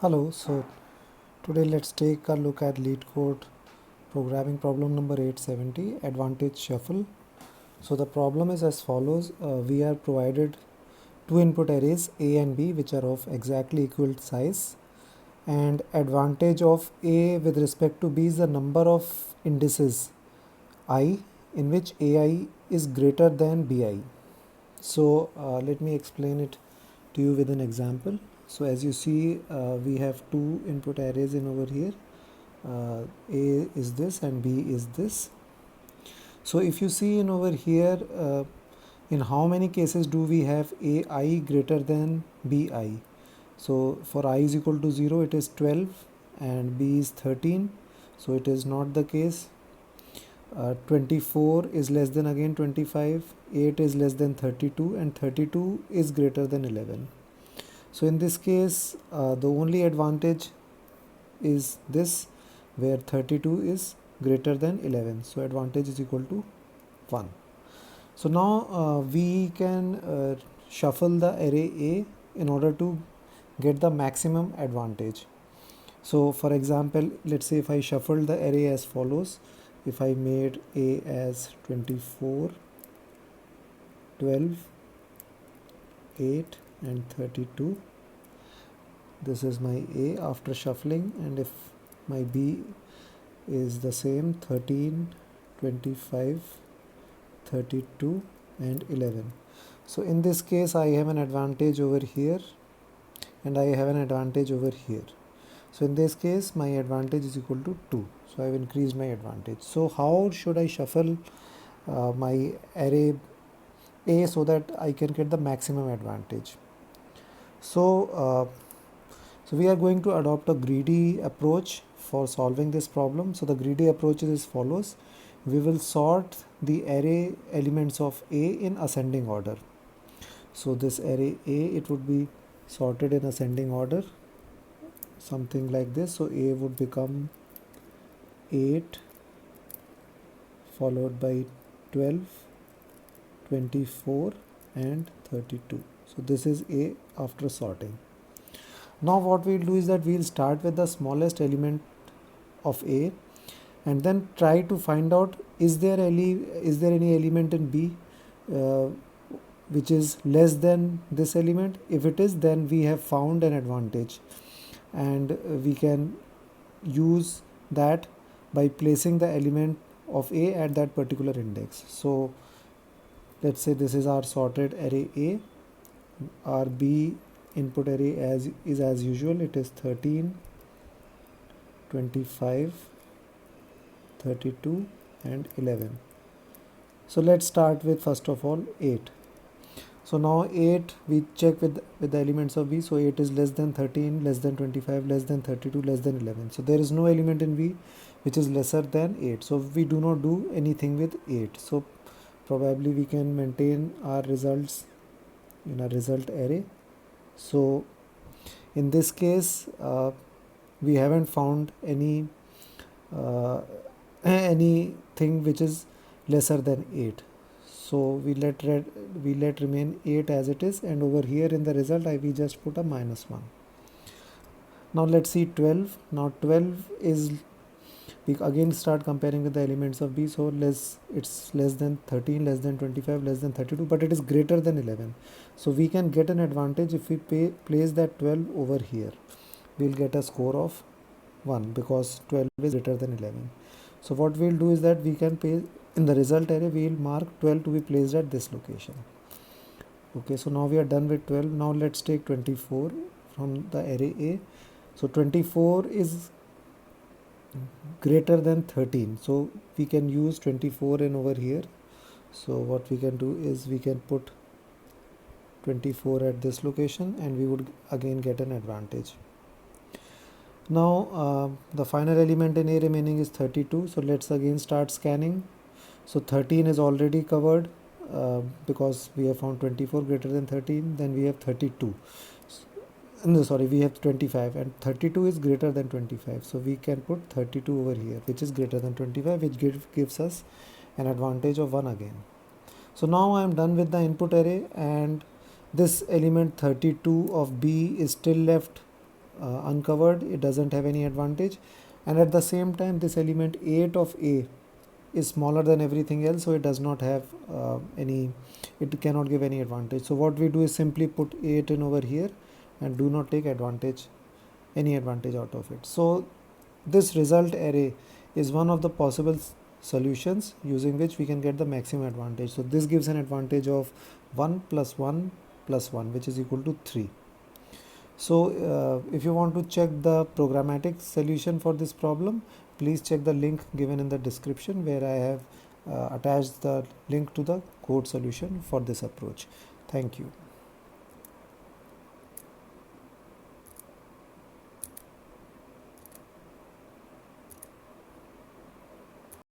Hello, so today let's take a look at LeetCode programming problem number 870, advantage shuffle. So the problem is as follows. We are provided two input arrays A and B which are of exactly equal size, and advantage of A with respect to B is the number of indices I in which AI is greater than BI. So let me explain it to you with an example. So as you see, we have two input arrays in over here. A is this and B is this. So if you see in over here, in how many cases do we have AI greater than BI? So for I is equal to 0, it is 12 and B is 13. So it is not the case. 24 is less than again 25, 8 is less than 32, and 32 is greater than 11. So in this case, the only advantage is this, where 32 is greater than 11. So advantage is equal to 1. So now we can shuffle the array A in order to get the maximum advantage. So for example, let's say if I shuffled the array as follows. If I made A as 24, 12, 8 and 32, this is my A after shuffling, and if my B is the same, 13, 25, 32 and 11. So in this case I have an advantage over here and I have an advantage over here. So in this case my advantage is equal to 2. So I have increased my advantage. So how should I shuffle my array A so that I can get the maximum advantage? So we are going to adopt a greedy approach for solving this problem. So the greedy approach is as follows. We will sort the array elements of A in ascending order. So this array A, it would be sorted in ascending order, something like this. So A would become 8 followed by 12, 24 and 32. So this is A after sorting. Now what we'll do is that we'll start with the smallest element of A and then try to find out is there any element in B which is less than this element. If it is, then we have found an advantage, and we can use that by placing the element of A at that particular index. So let's say this is our sorted array A. Our B input array is as usual, it is 13, 25, 32 and 11. So let's start with first of all 8. So now 8 we check with the elements of B. So 8 is less than 13, less than 25, less than 32, less than 11. So there is no element in B which is lesser than 8. So we do not do anything with 8. So probably we can maintain our results in a result array. So in this case we haven't found anything which is lesser than 8. So we let remain 8 as it is, and over here in the result we just put a -1. Now let's see 12. Now 12 is, we again start comparing with the elements of B. So it's less than 13, less than 25, less than 32, but it is greater than 11. So we can get an advantage if we place that 12 over here. We'll get a score of 1 because 12 is greater than 11. So what we'll do is that we can in the result array we'll mark 12 to be placed at this location. Okay, so now we are done with 12. Now let's take 24 from the array A. So 24 is greater than 13, so we can use 24 in over here. So what we can do is we can put 24 at this location and we would again get an advantage. Now the final element in A remaining is 32. So let's again start scanning. So 13 is already covered because we have found 24 greater than 13. Then we have 32. No, sorry, we have 25, and 32 is greater than 25. So we can put 32 over here, which is greater than 25, which gives us an advantage of 1 again. So now I am done with the input array, and this element 32 of B is still left uncovered, it doesn't have any advantage. And at the same time, this element 8 of A is smaller than everything else, so it does not have it cannot give any advantage. So what we do is simply put 8 in over here and do not take any advantage out of it. So this result array is one of the possible solutions using which we can get the maximum advantage. So this gives an advantage of 1 plus 1 plus 1, which is equal to 3. So if you want to check the programmatic solution for this problem, please check the link given in the description, where I have attached the link to the code solution for this approach. Thank you.